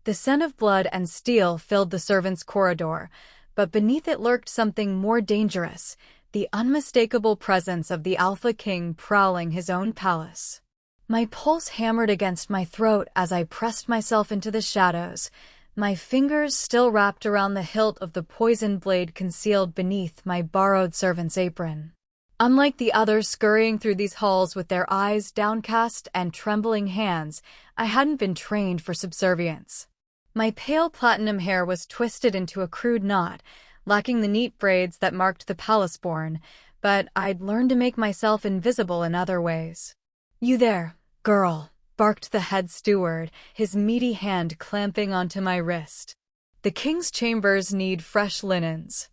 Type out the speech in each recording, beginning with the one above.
The scent of blood and steel filled the servants' corridor, but beneath it lurked something more dangerous, the unmistakable presence of the Alpha King prowling his own palace. My pulse hammered against my throat as I pressed myself into the shadows, my fingers still wrapped around the hilt of the poisoned blade concealed beneath my borrowed servant's apron. Unlike the others scurrying through these halls with their eyes downcast and trembling hands, I hadn't been trained for subservience. My pale platinum hair was twisted into a crude knot, lacking the neat braids that marked the palace-born, but I'd learned to make myself invisible in other ways. "You there, girl," barked the head steward, his meaty hand clamping onto my wrist. "The king's chambers need fresh linens.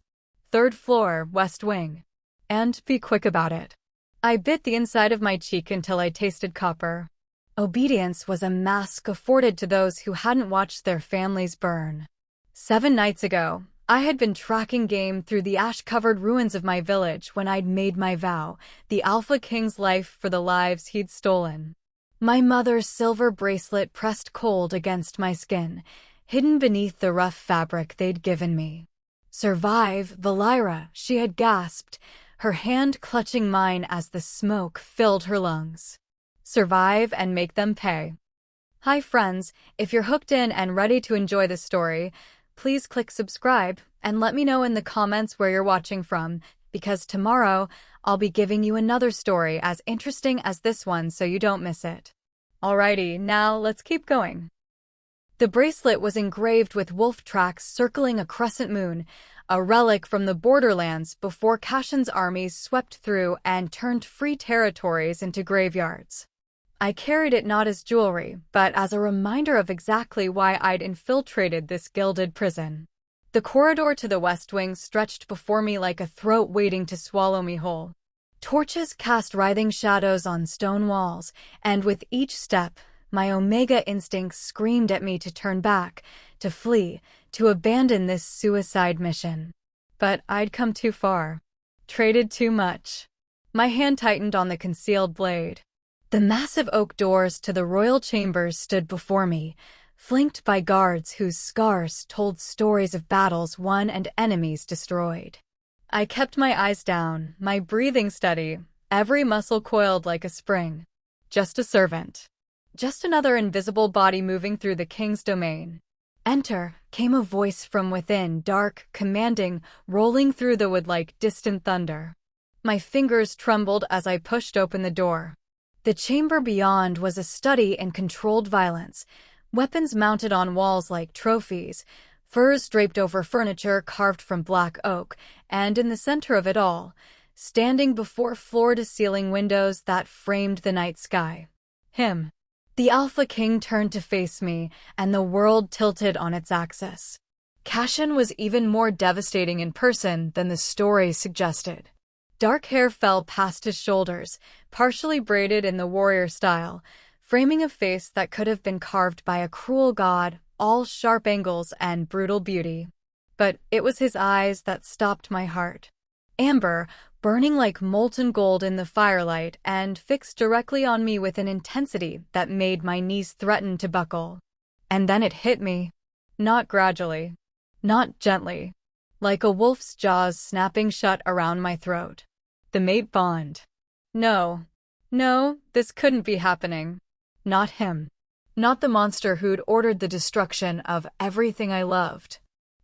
3rd floor, west wing. And be quick about it." I bit the inside of my cheek until I tasted copper. Obedience was a mask afforded to those who hadn't watched their families burn. 7 nights ago, I had been tracking game through the ash-covered ruins of my village when I'd made my vow, the Alpha King's life for the lives he'd stolen. My mother's silver bracelet pressed cold against my skin, hidden beneath the rough fabric they'd given me. "Survive, Valira," she had gasped, her hand clutching mine as the smoke filled her lungs. "Survive and make them pay." Hi friends, if you're hooked in and ready to enjoy the story, please click subscribe and let me know in the comments where you're watching from, because tomorrow I'll be giving you another story as interesting as this one so you don't miss it. Alrighty, now let's keep going. The bracelet was engraved with wolf tracks circling a crescent moon, a relic from the borderlands before Kashan's armies swept through and turned free territories into graveyards. I carried it not as jewelry, but as a reminder of exactly why I'd infiltrated this gilded prison. The corridor to the west wing stretched before me like a throat waiting to swallow me whole. Torches cast writhing shadows on stone walls, and with each step, my Omega instincts screamed at me to turn back, to flee, to abandon this suicide mission. But I'd come too far. Traded too much. My hand tightened on the concealed blade. The massive oak doors to the royal chambers stood before me, flanked by guards whose scars told stories of battles won and enemies destroyed. I kept my eyes down, my breathing steady, every muscle coiled like a spring. Just a servant. Just another invisible body moving through the king's domain. "Enter," came a voice from within, dark, commanding, rolling through the wood like distant thunder. My fingers trembled as I pushed open the door. The chamber beyond was a study in controlled violence, weapons mounted on walls like trophies, furs draped over furniture carved from black oak, and in the center of it all, standing before floor-to-ceiling windows that framed the night sky. Him. The Alpha King turned to face me, and the world tilted on its axis. Kashan was even more devastating in person than the story suggested. Dark hair fell past his shoulders, partially braided in the warrior style, framing a face that could have been carved by a cruel god, all sharp angles and brutal beauty. But it was his eyes that stopped my heart. Amber, burning like molten gold in the firelight and fixed directly on me with an intensity that made my knees threaten to buckle. And then it hit me. Not gradually. Not gently. Like a wolf's jaws snapping shut around my throat. The mate bond. No, this couldn't be happening. Not him. Not the monster who'd ordered the destruction of everything I loved.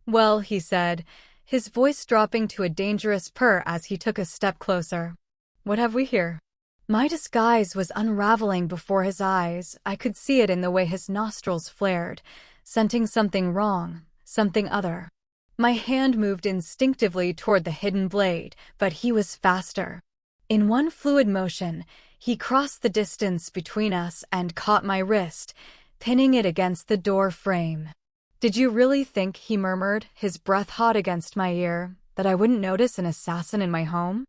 "Well," he said, his voice dropping to a dangerous purr as he took a step closer. "What have we here?" My disguise was unraveling before his eyes. I could see it in the way his nostrils flared, scenting something wrong, something other. My hand moved instinctively toward the hidden blade, but he was faster. In one fluid motion, he crossed the distance between us and caught my wrist, pinning it against the door frame. "Did you really think," he murmured, his breath hot against my ear, "that I wouldn't notice an assassin in my home?"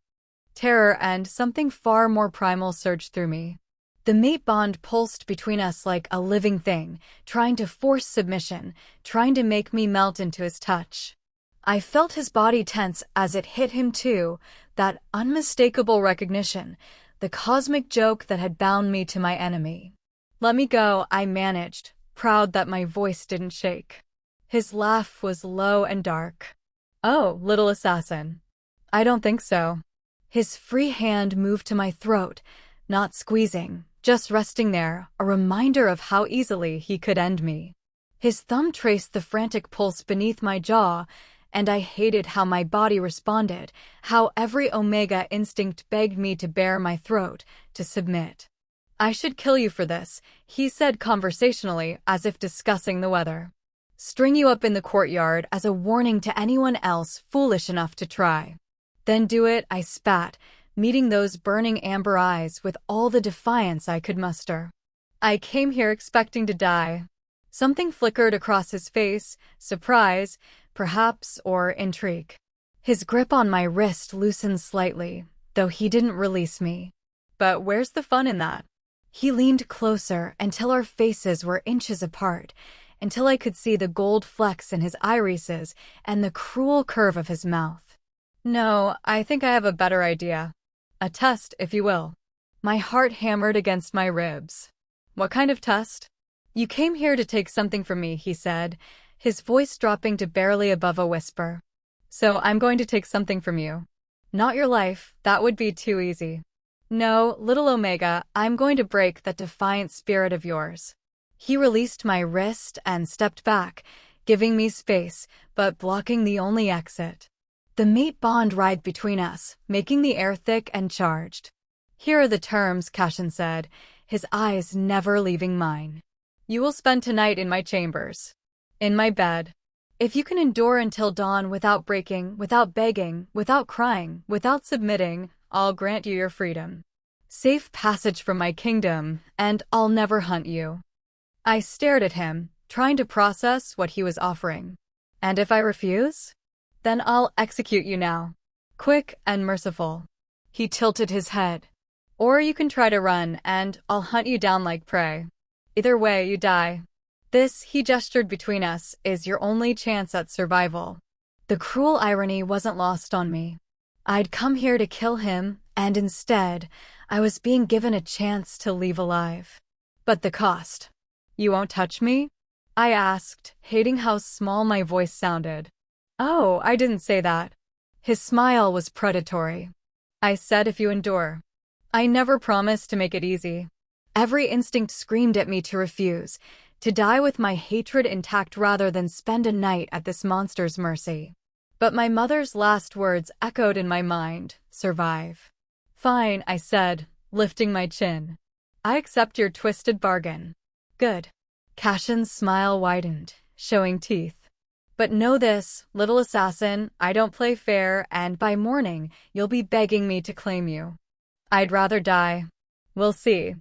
Terror and something far more primal surged through me. The mate bond pulsed between us like a living thing, trying to force submission, trying to make me melt into his touch. I felt his body tense as it hit him too, that unmistakable recognition, the cosmic joke that had bound me to my enemy. "Let me go," I managed, proud that my voice didn't shake. His laugh was low and dark. "Oh, little assassin. I don't think so." His free hand moved to my throat, not squeezing, just resting there, a reminder of how easily he could end me. His thumb traced the frantic pulse beneath my jaw, and I hated how my body responded, how every Omega instinct begged me to bare my throat, to submit. "I should kill you for this," he said conversationally, as if discussing the weather. "String you up in the courtyard as a warning to anyone else foolish enough to try." "Then do it," I spat, meeting those burning amber eyes with all the defiance I could muster. "I came here expecting to die." Something flickered across his face, surprise, perhaps, or intrigue. His grip on my wrist loosened slightly, though he didn't release me. "But where's the fun in that?" He leaned closer until our faces were inches apart, until I could see the gold flecks in his irises and the cruel curve of his mouth. "No, I think I have a better idea. A test, if you will." My heart hammered against my ribs. "What kind of test?" "You came here to take something from me," he said, his voice dropping to barely above a whisper. "So I'm going to take something from you. Not your life, that would be too easy. No, little Omega, I'm going to break that defiant spirit of yours." He released my wrist and stepped back, giving me space, but blocking the only exit. The mate bond writhed between us, making the air thick and charged. "Here are the terms," Cashin said, his eyes never leaving mine. "You will spend tonight in my chambers. In my bed. If you can endure until dawn without breaking, without begging, without crying, without submitting, I'll grant you your freedom. Safe passage from my kingdom, and I'll never hunt you." I stared at him, trying to process what he was offering. "And if I refuse? Then I'll execute you now. Quick and merciful." He tilted his head. "Or you can try to run, and I'll hunt you down like prey. Either way, you die. This," he gestured between us, "is your only chance at survival." The cruel irony wasn't lost on me. I'd come here to kill him, and instead, I was being given a chance to leave alive. But the cost. "You won't touch me?" I asked, hating how small my voice sounded. "Oh, I didn't say that." His smile was predatory. "I said if you endure. I never promised to make it easy." Every instinct screamed at me to refuse, to die with my hatred intact rather than spend a night at this monster's mercy. But my mother's last words echoed in my mind, "Survive." "Fine," I said, lifting my chin. "I accept your twisted bargain." "Good." Cashin's smile widened, showing teeth. "But know this, little assassin, I don't play fair, and by morning, you'll be begging me to claim you." "I'd rather die." "We'll see."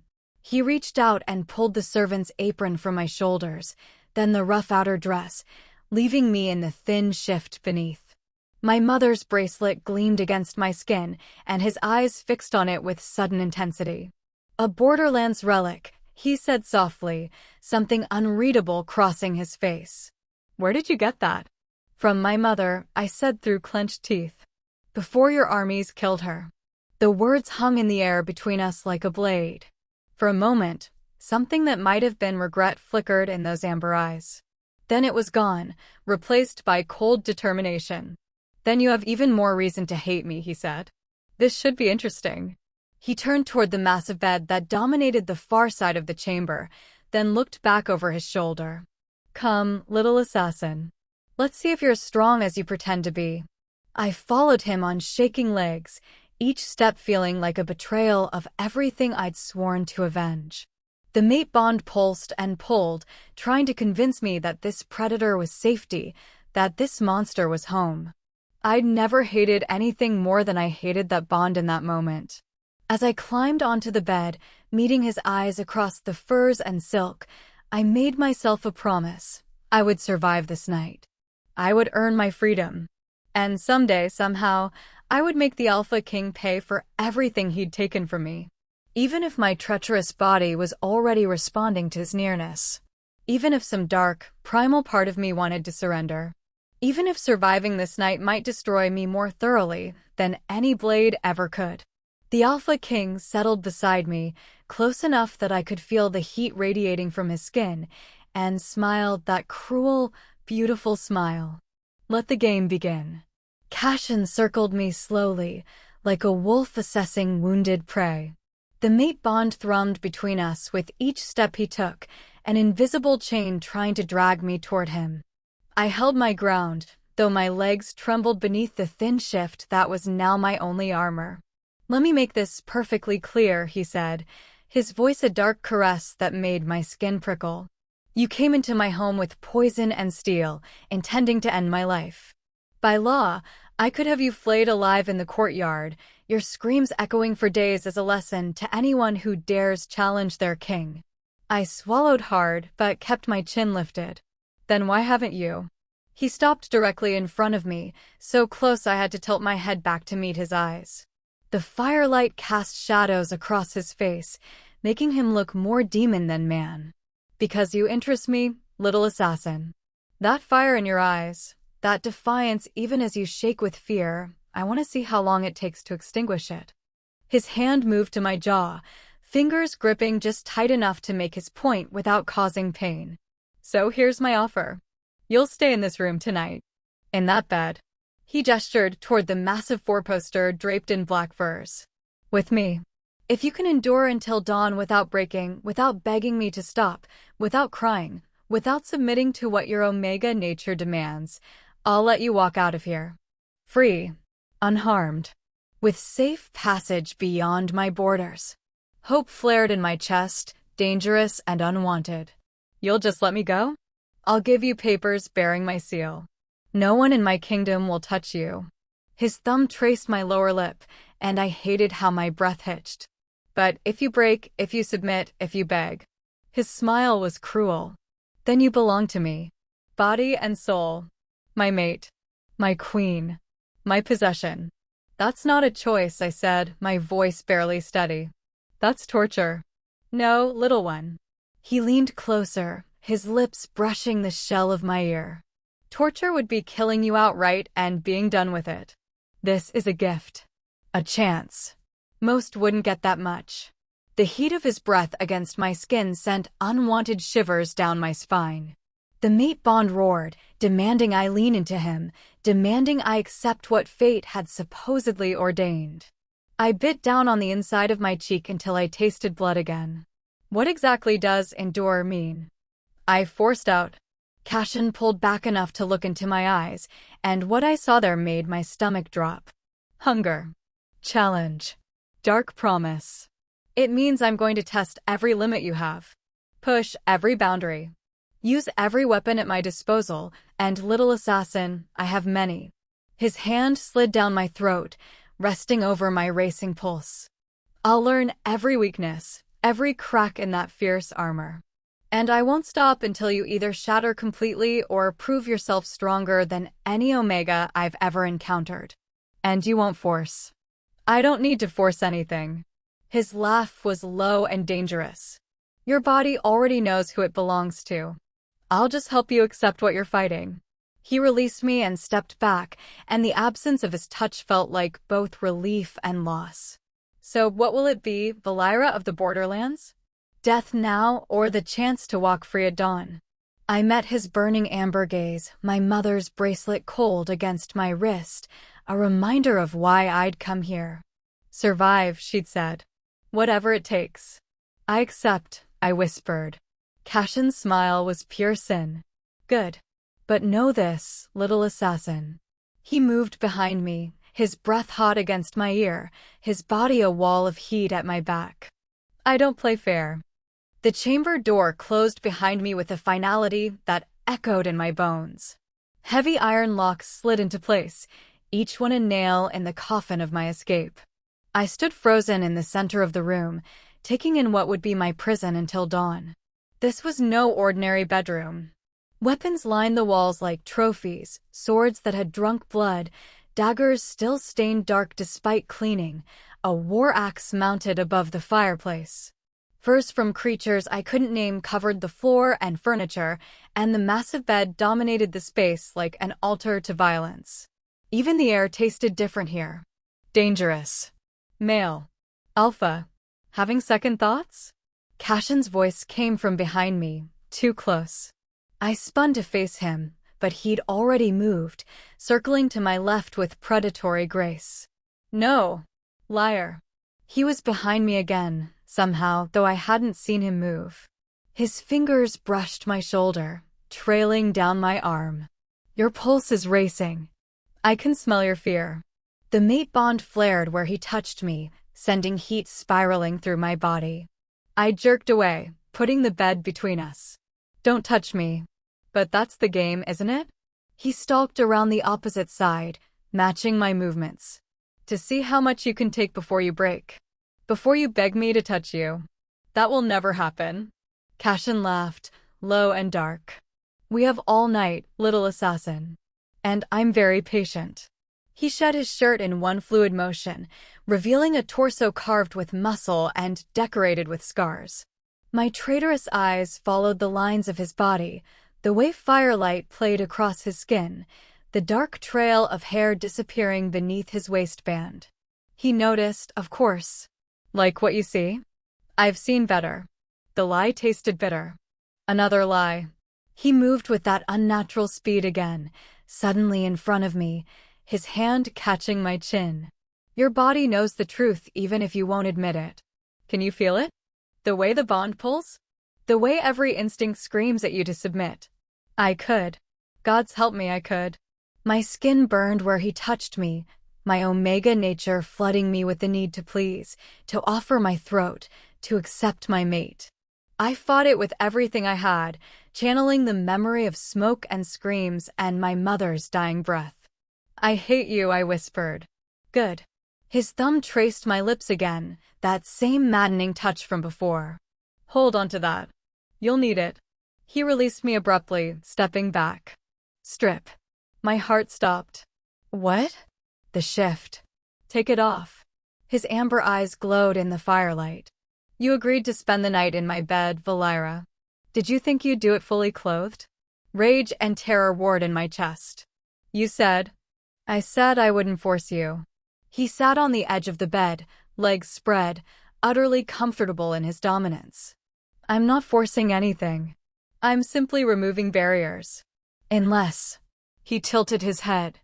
He reached out and pulled the servant's apron from my shoulders, then the rough outer dress, leaving me in the thin shift beneath. My mother's bracelet gleamed against my skin, and his eyes fixed on it with sudden intensity. "A Borderlands relic," he said softly, something unreadable crossing his face. "Where did you get that?" "From my mother," I said through clenched teeth. "Before your armies killed her." The words hung in the air between us like a blade. For a moment, something that might have been regret flickered in those amber eyes. Then it was gone, replaced by cold determination. "Then you have even more reason to hate me," he said. "This should be interesting." He turned toward the massive bed that dominated the far side of the chamber, then looked back over his shoulder. "Come, little assassin. Let's see if you're as strong as you pretend to be." I followed him on shaking legs, each step feeling like a betrayal of everything I'd sworn to avenge. The mate bond pulsed and pulled, trying to convince me that this predator was safety, that this monster was home. I'd never hated anything more than I hated that bond in that moment. As I climbed onto the bed, meeting his eyes across the furs and silk, I made myself a promise. I would survive this night. I would earn my freedom. And someday, somehow, I would make the Alpha King pay for everything he'd taken from me. Even if my treacherous body was already responding to his nearness. Even if some dark, primal part of me wanted to surrender. Even if surviving this night might destroy me more thoroughly than any blade ever could. The Alpha King settled beside me, close enough that I could feel the heat radiating from his skin, and smiled that cruel, beautiful smile. Let the game begin. Cashin circled me slowly, like a wolf assessing wounded prey. The mate bond thrummed between us with each step he took, an invisible chain trying to drag me toward him. I held my ground, though my legs trembled beneath the thin shift that was now my only armor. "Let me make this perfectly clear," he said, his voice a dark caress that made my skin prickle. "You came into my home with poison and steel, intending to end my life. By law, I could have you flayed alive in the courtyard, your screams echoing for days as a lesson to anyone who dares challenge their king." I swallowed hard, but kept my chin lifted. "Then why haven't you?" He stopped directly in front of me, so close I had to tilt my head back to meet his eyes. The firelight cast shadows across his face, making him look more demon than man. "Because you interest me, little assassin. That fire in your eyes, that defiance even as you shake with fear, I want to see how long it takes to extinguish it." His hand moved to my jaw, fingers gripping just tight enough to make his point without causing pain. "So here's my offer. You'll stay in this room tonight. In that bed." He gestured toward the massive four-poster draped in black furs. "With me. If you can endure until dawn without breaking, without begging me to stop, without crying, without submitting to what your Omega nature demands, I'll let you walk out of here. Free, unharmed, with safe passage beyond my borders." Hope flared in my chest, dangerous and unwanted. "You'll just let me go? I'll give you papers bearing my seal. No one in my kingdom will touch you." His thumb traced my lower lip, and I hated how my breath hitched. "But if you break, if you submit, if you beg." His smile was cruel. "Then you belong to me. Body and soul. My mate. My queen. My possession." "That's not a choice," I said, my voice barely steady. "That's torture." "No, little one." He leaned closer, his lips brushing the shell of my ear. "Torture would be killing you outright and being done with it. This is a gift. A chance. Most wouldn't get that much." The heat of his breath against my skin sent unwanted shivers down my spine. The mate bond roared, demanding I lean into him, demanding I accept what fate had supposedly ordained. I bit down on the inside of my cheek until I tasted blood again. "What exactly does endure mean?" I forced out. Cashin pulled back enough to look into my eyes, and what I saw there made my stomach drop. "Hunger. Challenge. Dark promise. It means I'm going to test every limit you have. Push every boundary. Use every weapon at my disposal, and little assassin, I have many." His hand slid down my throat, resting over my racing pulse. "I'll learn every weakness, every crack in that fierce armor. And I won't stop until you either shatter completely or prove yourself stronger than any Omega I've ever encountered. And you won't force. I don't need to force anything." His laugh was low and dangerous. "Your body already knows who it belongs to. I'll just help you accept what you're fighting." He released me and stepped back, and the absence of his touch felt like both relief and loss. "So what will it be, Valira of the Borderlands? Death now, or the chance to walk free at dawn?" I met his burning amber gaze, my mother's bracelet cold against my wrist, a reminder of why I'd come here. "Survive," she'd said. "Whatever it takes." "I accept," I whispered. Cashin's smile was pure sin. "Good. But know this, little assassin." He moved behind me, his breath hot against my ear, his body a wall of heat at my back. "I don't play fair." The chamber door closed behind me with a finality that echoed in my bones. Heavy iron locks slid into place, each one a nail in the coffin of my escape. I stood frozen in the center of the room, taking in what would be my prison until dawn. This was no ordinary bedroom. Weapons lined the walls like trophies, swords that had drunk blood, daggers still stained dark despite cleaning, a war axe mounted above the fireplace. Furs from creatures I couldn't name covered the floor and furniture, and the massive bed dominated the space like an altar to violence. Even the air tasted different here. Dangerous. Male. Alpha. Having second thoughts? Cashin's voice came from behind me, Too close. I spun to face him, but he'd already moved, circling to my left with predatory grace. No. Liar. He was behind me again, somehow, though I hadn't seen him move. His fingers brushed my shoulder, trailing down my arm. Your pulse is racing. I can smell your fear. The mate bond flared where he touched me, sending heat spiraling through my body. I jerked away, putting the bed between us. Don't touch me. But that's the game, isn't it? He stalked around the opposite side, matching my movements. To see how much you can take before you break. Before you beg me to touch you. That will never happen. Cashin laughed, low and dark. We have all night, little assassin. And I'm very patient. He shed his shirt in one fluid motion, revealing a torso carved with muscle and decorated with scars. My traitorous eyes followed the lines of his body, the way firelight played across his skin, the dark trail of hair disappearing beneath his waistband. He noticed, of course. Like what you see? I've seen better. The lie tasted bitter. Another lie. He moved with that unnatural speed again, suddenly in front of me, his hand catching my chin. Your body knows the truth even if you won't admit it. Can you feel it? The way the bond pulls? The way every instinct screams at you to submit. I could. God's help me, I could. My skin burned where he touched me, my omega nature flooding me with the need to please, to offer my throat, to accept my mate. I fought it with everything I had, channeling the memory of smoke and screams and my mother's dying breath. I hate you, I whispered. Good. His thumb traced my lips again, that same maddening touch from before. Hold on to that. You'll need it. He released me abruptly, stepping back. Strip. My heart stopped. What? The shift. Take it off. His amber eyes glowed in the firelight. You agreed to spend the night in my bed, Valira. Did you think you'd do it fully clothed? Rage and terror roared in my chest. You said. I said I wouldn't force you. He sat on the edge of the bed, legs spread, utterly comfortable in his dominance. I'm not forcing anything. I'm simply removing barriers. Unless. He tilted his head.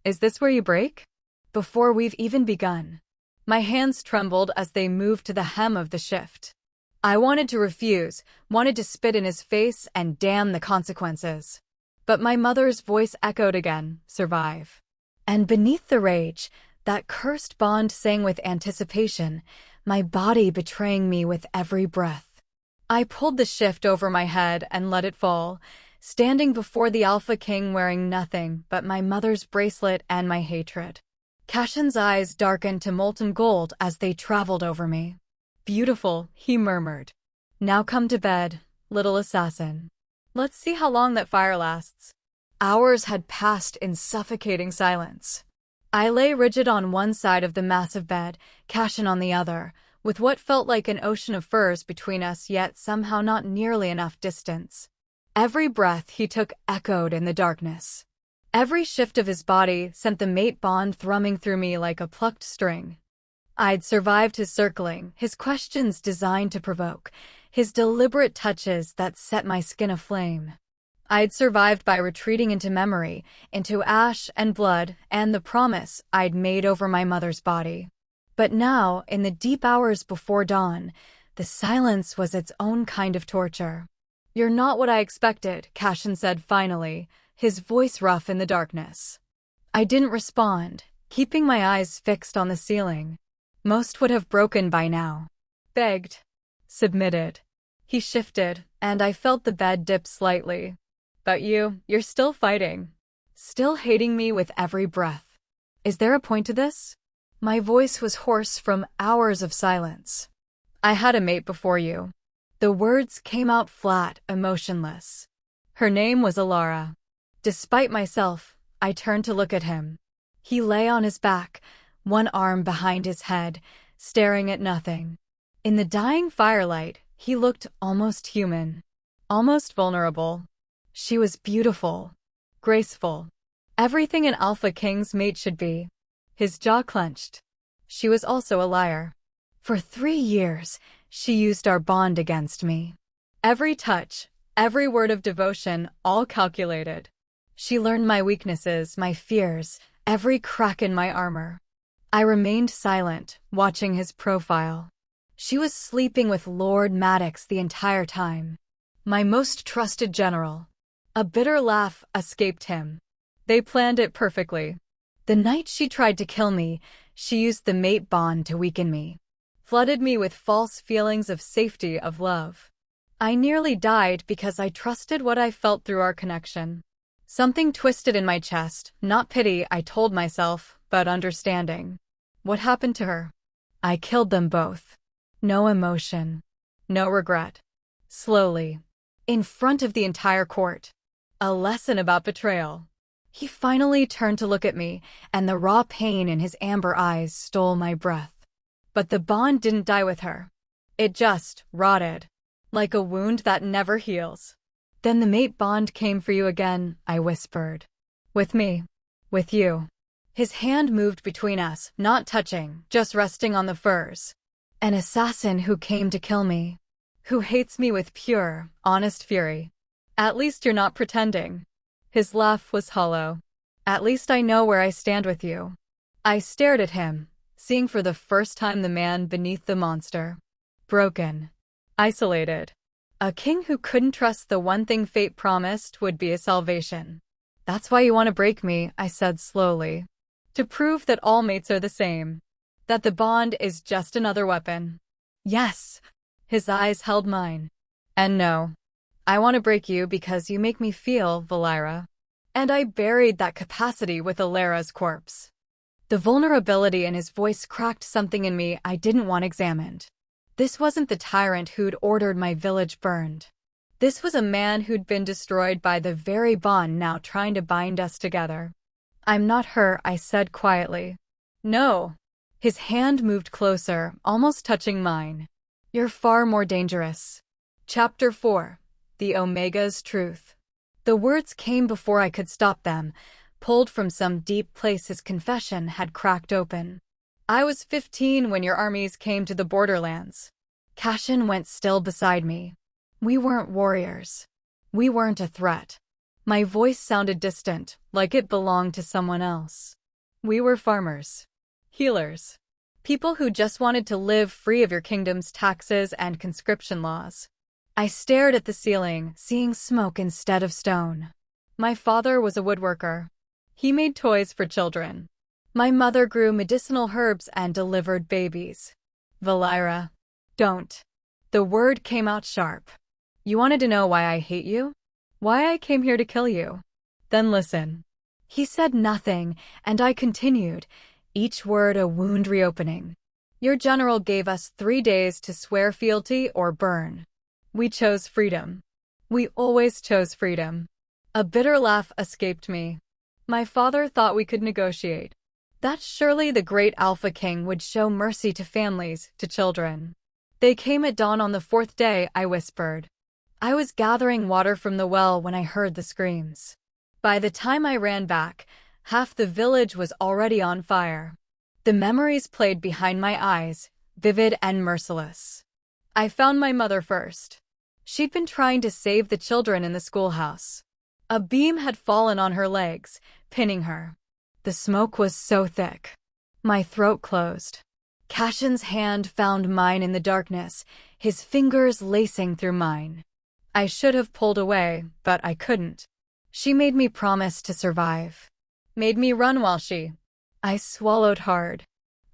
Is this where you break? Before we've even begun. My hands trembled as they moved to the hem of the shift. I wanted to refuse, wanted to spit in his face and damn the consequences. But my mother's voice echoed again, survive. And beneath the rage, that cursed bond sang with anticipation, my body betraying me with every breath. I pulled the shift over my head and let it fall, standing before the Alpha King wearing nothing but my mother's bracelet and my hatred. Cashin's eyes darkened to molten gold as they traveled over me. Beautiful, he murmured. Now come to bed, little assassin. Let's see how long that fire lasts. Hours had passed in suffocating silence. I lay rigid on one side of the massive bed, Cashin on the other, with what felt like an ocean of furs between us, yet somehow not nearly enough distance. Every breath he took echoed in the darkness. Every shift of his body sent the mate bond thrumming through me like a plucked string. I'd survived his circling, his questions designed to provoke, his deliberate touches that set my skin aflame. I'd survived by retreating into memory, into ash and blood and the promise I'd made over my mother's body. But now, in the deep hours before dawn, the silence was its own kind of torture. You're not what I expected, Cashin said finally, his voice rough in the darkness. I didn't respond, keeping my eyes fixed on the ceiling. Most would have broken by now. Begged. Submitted. He shifted, and I felt the bed dip slightly. But you're still fighting. Still hating me with every breath. Is there a point to this? My voice was hoarse from hours of silence. I had a mate before you. The words came out flat, emotionless. Her name was Alara. Despite myself, I turned to look at him. He lay on his back, one arm behind his head, staring at nothing. In the dying firelight, he looked almost human. Almost vulnerable. She was beautiful. Graceful. Everything an Alpha King's mate should be. His jaw clenched. She was also a liar. For 3 years, she used our bond against me. Every touch, Every word of devotion, all calculated. She learned my weaknesses, my fears, every crack in my armor. I remained silent, watching his profile. She was sleeping with Lord Maddox the entire time. My most trusted general. A bitter laugh escaped him. They planned it perfectly. The night she tried to kill me, she used the mate bond to weaken me. Flooded me with false feelings of safety, of love. I nearly died because I trusted what I felt through our connection. Something twisted in my chest, not pity, I told myself, but understanding. What happened to her? I killed them both. No emotion. No regret. Slowly. In front of the entire court. A lesson about betrayal. He finally turned to look at me, and the raw pain in his amber eyes stole my breath. But the bond didn't die with her. It just rotted. Like a wound that never heals. Then the mate bond came for you again, I whispered. With me. With you. His hand moved between us, not touching, just resting on the furs. An assassin who came to kill me. Who hates me with pure, honest fury. At least you're not pretending. His laugh was hollow. At least I know where I stand with you. I stared at him, seeing for the first time the man beneath the monster. Broken. Isolated. A king who couldn't trust the one thing fate promised would be his salvation. That's why you want to break me, I said slowly. To prove that all mates are the same. That the bond is just another weapon. Yes. His eyes held mine. And no. I want to break you because you make me feel, Valira. And I buried that capacity with Alara's corpse. The vulnerability in his voice cracked something in me I didn't want examined. This wasn't the tyrant who'd ordered my village burned. This was a man who'd been destroyed by the very bond now trying to bind us together. I'm not her, I said quietly. No. His hand moved closer, almost touching mine. You're far more dangerous. Chapter 4. The Omega's Truth. The words came before I could stop them, pulled from some deep place his confession had cracked open. I was 15 when your armies came to the borderlands. Cashin went still beside me. We weren't warriors. We weren't a threat. My voice sounded distant, like it belonged to someone else. We were farmers. Healers. People who just wanted to live free of your kingdom's taxes and conscription laws. I stared at the ceiling, seeing smoke instead of stone. My father was a woodworker. He made toys for children. My mother grew medicinal herbs and delivered babies. Valira. Don't. The word came out sharp. You wanted to know why I hate you? Why I came here to kill you? Then listen. He said nothing, and I continued, each word a wound reopening. Your general gave us 3 days to swear fealty or burn. We chose freedom. We always chose freedom. A bitter laugh escaped me. My father thought we could negotiate. That surely the great Alpha King would show mercy to families, to children. They came at dawn on the 4th day, I whispered. I was gathering water from the well when I heard the screams. By the time I ran back, half the village was already on fire. The memories played behind my eyes, vivid and merciless. I found my mother first. She'd been trying to save the children in the schoolhouse. A beam had fallen on her legs, pinning her. The smoke was so thick. My throat closed. Cashin's hand found mine in the darkness, his fingers lacing through mine. I should have pulled away, but I couldn't. She made me promise to survive. Made me run while she... I swallowed hard.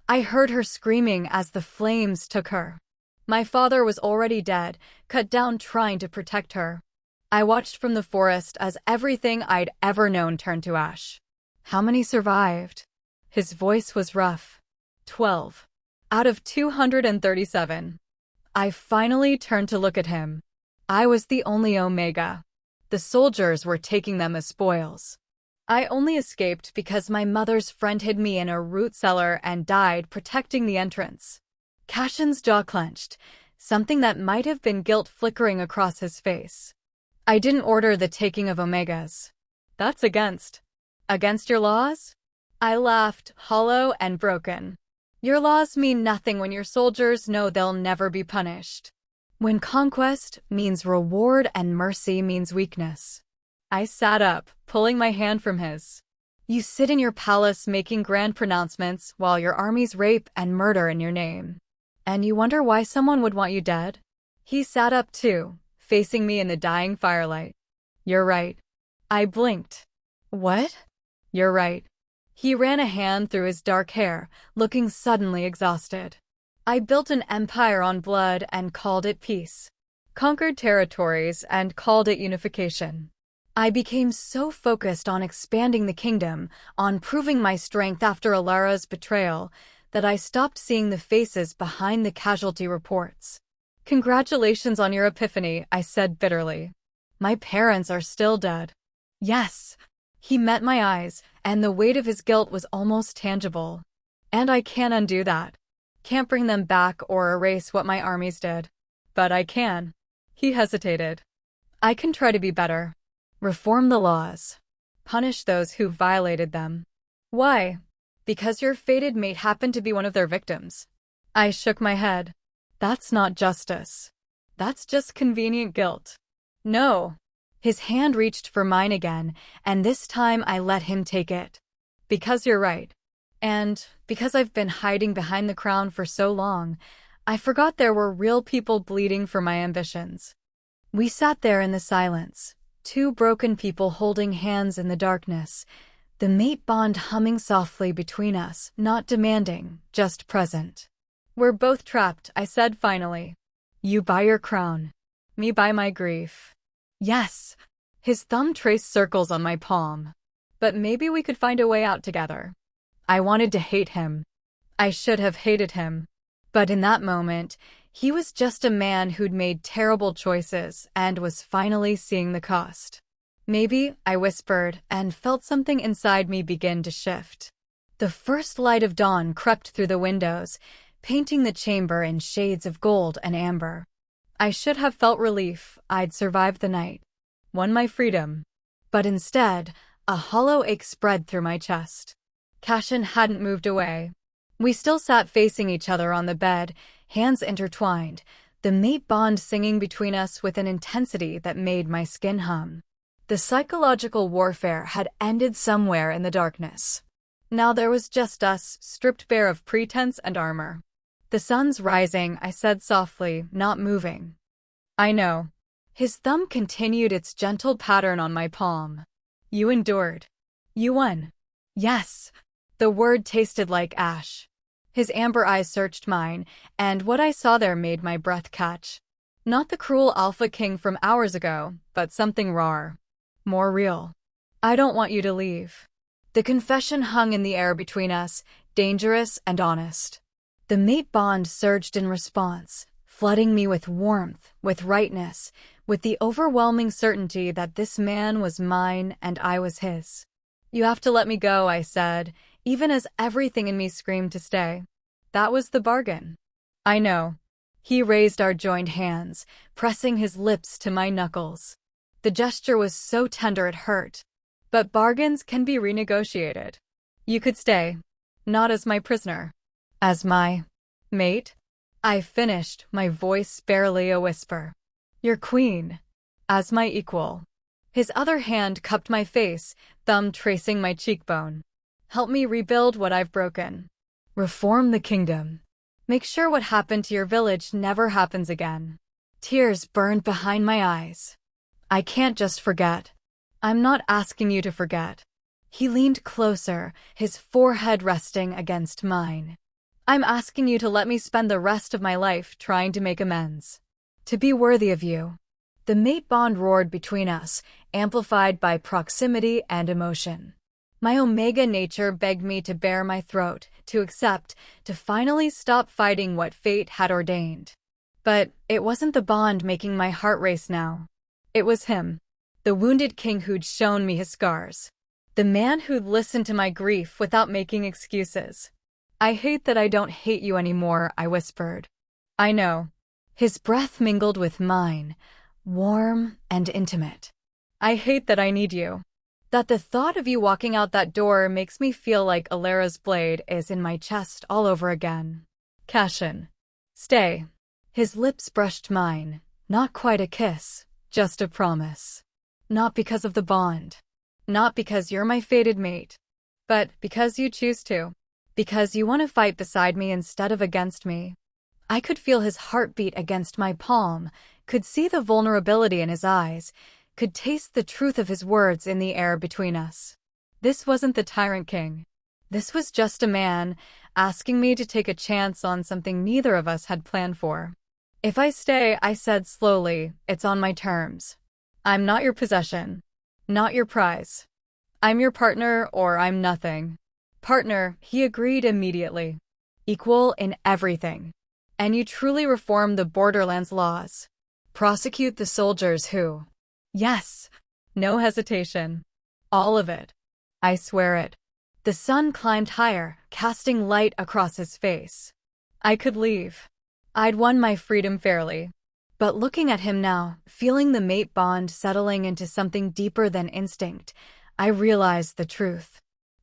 I heard her screaming as the flames took her. My father was already dead, cut down trying to protect her. I watched from the forest as everything I'd ever known turned to ash. How many survived? His voice was rough. 12. Out of 237. I finally turned to look at him. I was the only Omega. The soldiers were taking them as spoils. I only escaped because my mother's friend hid me in a root cellar and died protecting the entrance. Cashin's jaw clenched, something that might have been guilt flickering across his face. I didn't order the taking of Omegas. That's against your laws? I laughed, hollow and broken. Your laws mean nothing when your soldiers know they'll never be punished. When conquest means reward and mercy means weakness. I sat up, pulling my hand from his. You sit in your palace making grand pronouncements while your armies rape and murder in your name. And you wonder why someone would want you dead? He sat up too, facing me in the dying firelight. You're right. I blinked. What? You're right. He ran a hand through his dark hair, looking suddenly exhausted. I built an empire on blood and called it peace. Conquered territories and called it unification. I became so focused on expanding the kingdom, on proving my strength after Alara's betrayal, that I stopped seeing the faces behind the casualty reports. Congratulations on your epiphany, I said bitterly. My parents are still dead. Yes. He met my eyes, and the weight of his guilt was almost tangible. And I can't undo that. Can't bring them back or erase what my armies did. But I can. He hesitated. I can try to be better. Reform the laws. Punish those who violated them. Why? Because your fated mate happened to be one of their victims. I shook my head. That's not justice. That's just convenient guilt. No. His hand reached for mine again, and this time I let him take it. Because you're right. And because I've been hiding behind the crown for so long, I forgot there were real people bleeding for my ambitions. We sat there in the silence, two broken people holding hands in the darkness, the mate bond humming softly between us, not demanding, just present. We're both trapped, I said finally. You buy your crown. Me buy my grief. Yes. His thumb traced circles on my palm. But maybe we could find a way out together. I wanted to hate him. I should have hated him. But in that moment, he was just a man who'd made terrible choices and was finally seeing the cost. Maybe, I whispered, and felt something inside me begin to shift. The first light of dawn crept through the windows, painting the chamber in shades of gold and amber. I should have felt relief. I'd survived the night, won my freedom. But instead, a hollow ache spread through my chest. Cashin hadn't moved away. We still sat facing each other on the bed, hands intertwined, the mate bond singing between us with an intensity that made my skin hum. The psychological warfare had ended somewhere in the darkness. Now there was just us, stripped bare of pretense and armor. The sun's rising, I said softly, not moving. I know. His thumb continued its gentle pattern on my palm. You endured. You won. Yes. The word tasted like ash. His amber eyes searched mine, and what I saw there made my breath catch. Not the cruel Alpha King from hours ago, but something rawer. More real. I don't want you to leave. The confession hung in the air between us, dangerous and honest. The mate bond surged in response, flooding me with warmth, with rightness, with the overwhelming certainty that this man was mine and I was his. You have to let me go, I said, even as everything in me screamed to stay. That was the bargain. I know. He raised our joined hands, pressing his lips to my knuckles. The gesture was so tender it hurt. But bargains can be renegotiated. You could stay. Not as my prisoner. As my mate? I finished, my voice barely a whisper. Your queen. As my equal. His other hand cupped my face, thumb tracing my cheekbone. Help me rebuild what I've broken. Reform the kingdom. Make sure what happened to your village never happens again. Tears burned behind my eyes. I can't just forget. I'm not asking you to forget. He leaned closer, his forehead resting against mine. I'm asking you to let me spend the rest of my life trying to make amends. To be worthy of you. The mate bond roared between us, amplified by proximity and emotion. My omega nature begged me to bare my throat, to accept, to finally stop fighting what fate had ordained. But it wasn't the bond making my heart race now. It was him. The wounded king who'd shown me his scars. The man who'd listened to my grief without making excuses. I hate that I don't hate you anymore, I whispered. I know. His breath mingled with mine, warm and intimate. I hate that I need you. That the thought of you walking out that door makes me feel like Alara's blade is in my chest all over again. Cashin. Stay. His lips brushed mine, not quite a kiss, just a promise. Not because of the bond. Not because you're my fated mate. But because you choose to. Because you want to fight beside me instead of against me. I could feel his heartbeat against my palm, could see the vulnerability in his eyes, could taste the truth of his words in the air between us. This wasn't the Tyrant King. This was just a man asking me to take a chance on something neither of us had planned for. If I stay, I said slowly, it's on my terms. I'm not your possession. Not your prize. I'm your partner or I'm nothing. Partner, he agreed immediately. Equal in everything. And you truly reform the Borderlands laws. Prosecute the soldiers who... Yes. No hesitation. All of it. I swear it. The sun climbed higher, casting light across his face. I could leave. I'd won my freedom fairly. But looking at him now, feeling the mate bond settling into something deeper than instinct, I realized the truth.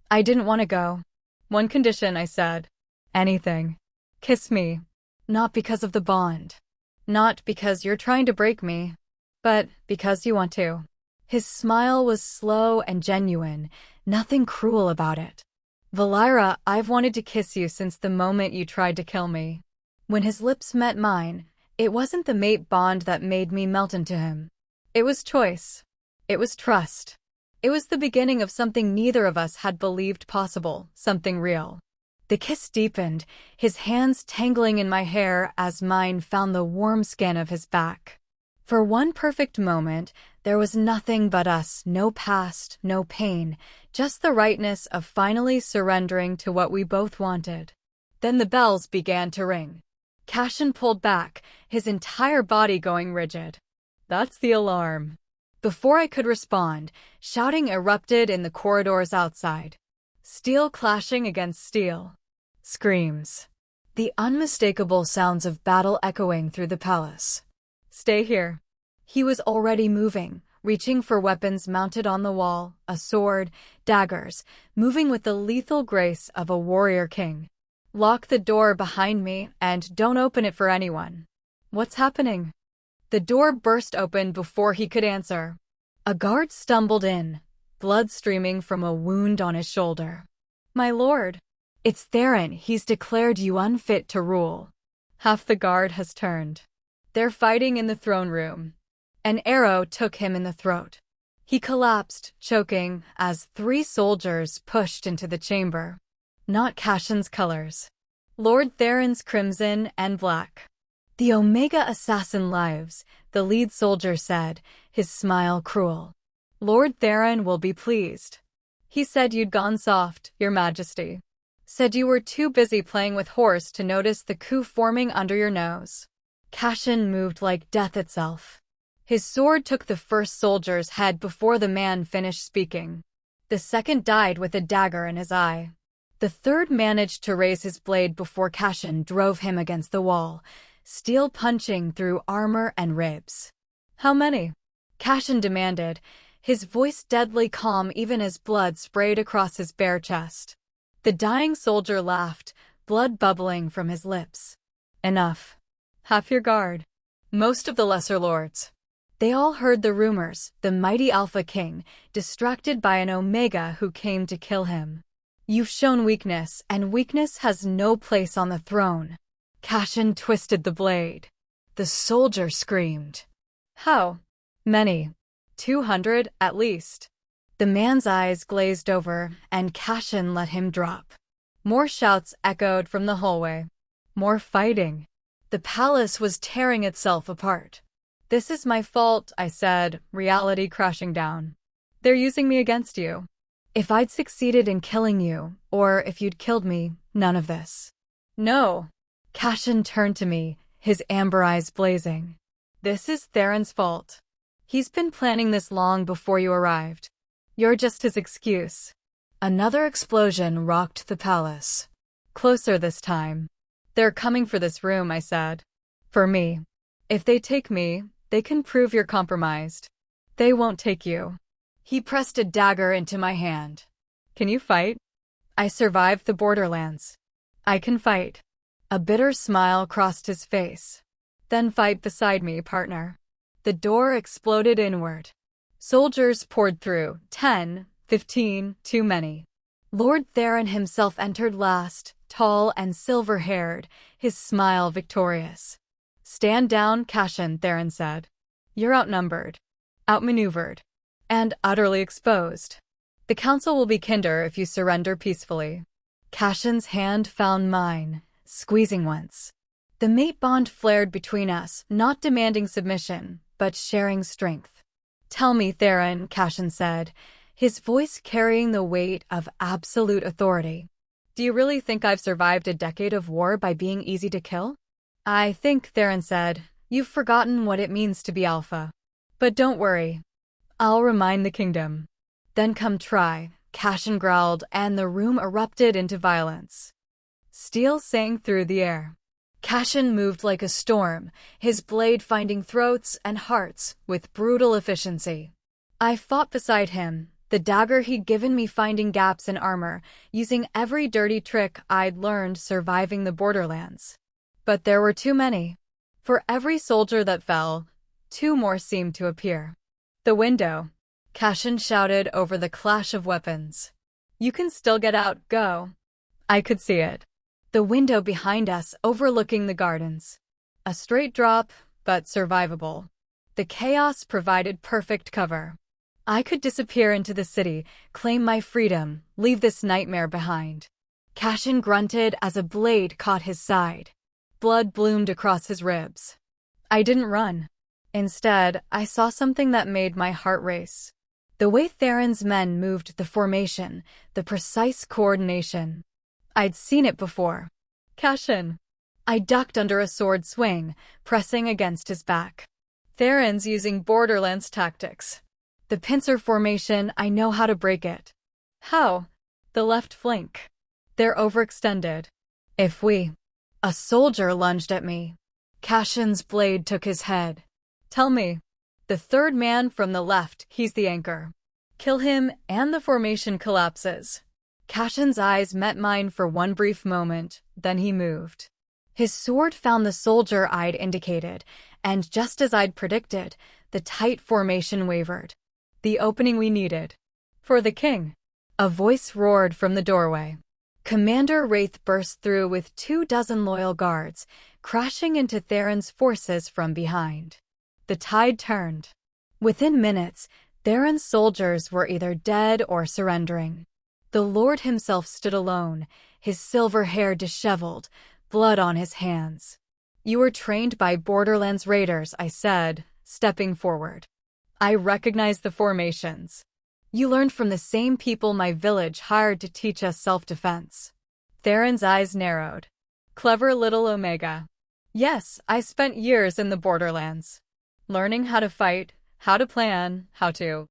I didn't want to go. One condition, I said. Anything. Kiss me. Not because of the bond. Not because you're trying to break me. But because you want to. His smile was slow and genuine, nothing cruel about it. Valira, I've wanted to kiss you since the moment you tried to kill me. When his lips met mine, it wasn't the mate bond that made me melt into him. It was choice. It was trust. It was the beginning of something neither of us had believed possible, something real. The kiss deepened, his hands tangling in my hair as mine found the warm skin of his back. For one perfect moment, there was nothing but us, no past, no pain, just the rightness of finally surrendering to what we both wanted. Then the bells began to ring. Cashin pulled back, his entire body going rigid. That's the alarm. Before I could respond, shouting erupted in the corridors outside. Steel clashing against steel. Screams. The unmistakable sounds of battle echoing through the palace. Stay here. He was already moving, reaching for weapons mounted on the wall, a sword, daggers, moving with the lethal grace of a warrior king. Lock the door behind me and don't open it for anyone. What's happening? The door burst open before he could answer. A guard stumbled in, blood streaming from a wound on his shoulder. My lord. It's Theron, he's declared you unfit to rule. Half the guard has turned. They're fighting in the throne room. An arrow took him in the throat. He collapsed, choking, as 3 soldiers pushed into the chamber. Not Cashin's colors. Lord Theron's crimson and black. The Omega assassin lives, the lead soldier said, his smile cruel. Lord Theron will be pleased. He said you'd gone soft, your majesty. Said you were too busy playing with horse to notice the coup forming under your nose. Cashin moved like death itself. His sword took the first soldier's head before the man finished speaking. The second died with a dagger in his eye. The third managed to raise his blade before Cashin drove him against the wall, steel punching through armor and ribs. How many? Cashin demanded, his voice deadly calm even as blood sprayed across his bare chest. The dying soldier laughed, blood bubbling from his lips. Enough. Half your guard. Most of the lesser lords. They all heard the rumors, the mighty Alpha King, distracted by an Omega who came to kill him. You've shown weakness, and weakness has no place on the throne. Cashin twisted the blade. The soldier screamed. How? Many. 200, at least. The man's eyes glazed over, and Cashin let him drop. More shouts echoed from the hallway. More fighting. The palace was tearing itself apart. This is my fault, I said, reality crashing down. They're using me against you. If I'd succeeded in killing you, or if you'd killed me, none of this. No. Cashin turned to me, his amber eyes blazing. This is Theron's fault. He's been planning this long before you arrived. You're just his excuse. Another explosion rocked the palace. Closer this time. They're coming for this room, I said. For me. If they take me, they can prove you're compromised. They won't take you. He pressed a dagger into my hand. Can you fight? I survived the Borderlands. I can fight. A bitter smile crossed his face. Then fight beside me, partner. The door exploded inward. Soldiers poured through, 10, 15, too many. Lord Theron himself entered last, tall and silver-haired, his smile victorious. "Stand down, Cashin," Theron said. "You're outnumbered, outmaneuvered, and utterly exposed. The council will be kinder if you surrender peacefully." Cashin's hand found mine, squeezing once. The mate bond flared between us, not demanding submission, but sharing strength. "Tell me, Theron," Cashin said, his voice carrying the weight of absolute authority. "Do you really think I've survived a decade of war by being easy to kill?" "I think," Theron said, "you've forgotten what it means to be alpha. But don't worry. I'll remind the kingdom." "Then come try," Cashin growled, and the room erupted into violence. Steel sang through the air. Cashin moved like a storm, his blade finding throats and hearts with brutal efficiency. I fought beside him, the dagger he'd given me finding gaps in armor, using every dirty trick I'd learned surviving the borderlands. But there were too many. For every soldier that fell, 2 more seemed to appear. "The window," Cashin shouted over the clash of weapons. "You can still get out, go." I could see it. The window behind us overlooking the gardens. A straight drop, but survivable. The chaos provided perfect cover. I could disappear into the city, claim my freedom, leave this nightmare behind. Cashin grunted as a blade caught his side. Blood bloomed across his ribs. I didn't run. Instead, I saw something that made my heart race. The way Theron's men moved, the formation, the precise coordination. I'd seen it before. "Cashin." I ducked under a sword swing, pressing against his back. "Theron's using Borderlands tactics. The pincer formation, I know how to break it." "How?" "The left flank. They're overextended. If we—" A soldier lunged at me. Cashin's blade took his head. "Tell me." "The third man from the left, he's the anchor. Kill him and the formation collapses." Cashin's eyes met mine for one brief moment, then he moved. His sword found the soldier I'd indicated, and just as I'd predicted, the tight formation wavered. "The opening we needed." "For the king." A voice roared from the doorway. Commander Wraith burst through with 24 loyal guards, crashing into Theron's forces from behind. The tide turned. Within minutes, Theron's soldiers were either dead or surrendering. The Lord himself stood alone, his silver hair disheveled, blood on his hands. "You were trained by Borderlands raiders," I said, stepping forward. "I recognize the formations. You learned from the same people my village hired to teach us self-defense." Theron's eyes narrowed. "Clever little Omega." "Yes, I spent years in the Borderlands. Learning how to fight, how to plan, how to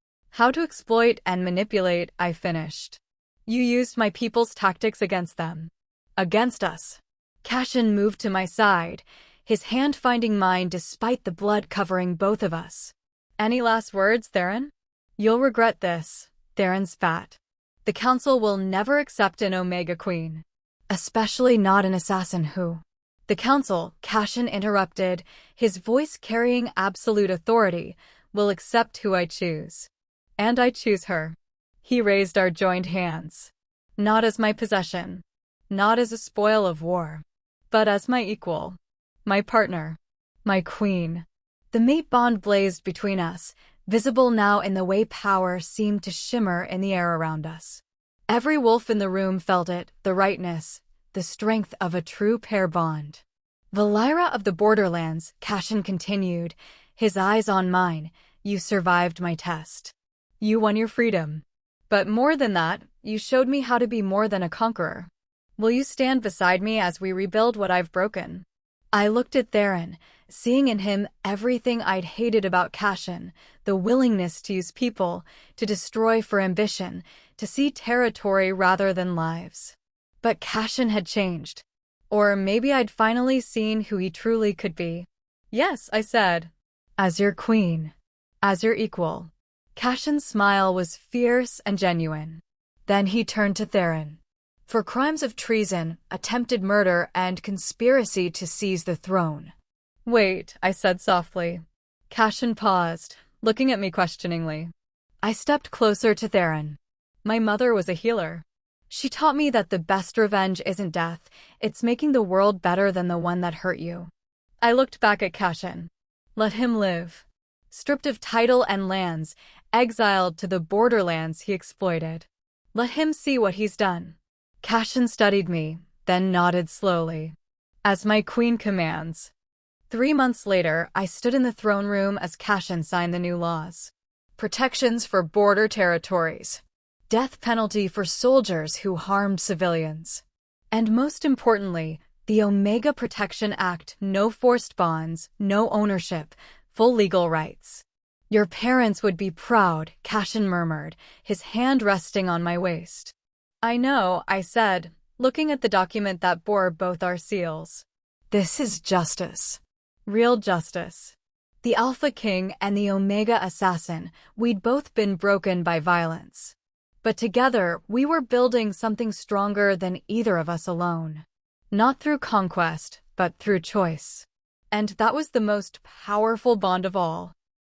exploit and manipulate," I finished. "You used my people's tactics against them." "Against us." Cashin moved to my side, his hand finding mine despite the blood covering both of us. "Any last words, Theron?" "You'll regret this," Theron spat. "The council will never accept an Omega Queen. Especially not an assassin who—" "The council," Cashin interrupted, his voice carrying absolute authority, "will accept who I choose. And I choose her." He raised our joined hands. "Not as my possession. Not as a spoil of war. But as my equal. My partner. My queen." The mate bond blazed between us, visible now in the way power seemed to shimmer in the air around us. Every wolf in the room felt it, the rightness, the strength of a true pair bond. "Valira of the Borderlands," Cashin continued, his eyes on mine, "you survived my test. You won your freedom. But more than that, you showed me how to be more than a conqueror. Will you stand beside me as we rebuild what I've broken?" I looked at Theron, seeing in him everything I'd hated about Cashin, the willingness to use people, to destroy for ambition, to see territory rather than lives. But Cashin had changed. Or maybe I'd finally seen who he truly could be. "Yes," I said. "As your queen. As your equal." Cashin's smile was fierce and genuine. Then he turned to Theron. "For crimes of treason, attempted murder, and conspiracy to seize the throne, Wait, I said softly. Cashin paused, looking at me questioningly. I stepped closer to Theron. My mother was a healer. She taught me that the best revenge isn't death, it's making the world better than the one that hurt you. I looked back at Cashin. Let him live. Stripped of title and lands, exiled to the borderlands he exploited. Let him see what he's done. Cashin studied me, then nodded slowly. As my queen commands. 3 months later, I stood in the throne room as Cashin signed the new laws. Protections for border territories. Death penalty for soldiers who harmed civilians. And most importantly, the Omega Protection Act, no forced bonds, no ownership, full legal rights. Your parents would be proud, Cashin murmured, his hand resting on my waist. I know, I said, looking at the document that bore both our seals. This is justice. Real justice. The Alpha King and the Omega Assassin, we'd both been broken by violence. But together, we were building something stronger than either of us alone. Not through conquest, but through choice. And that was the most powerful bond of all.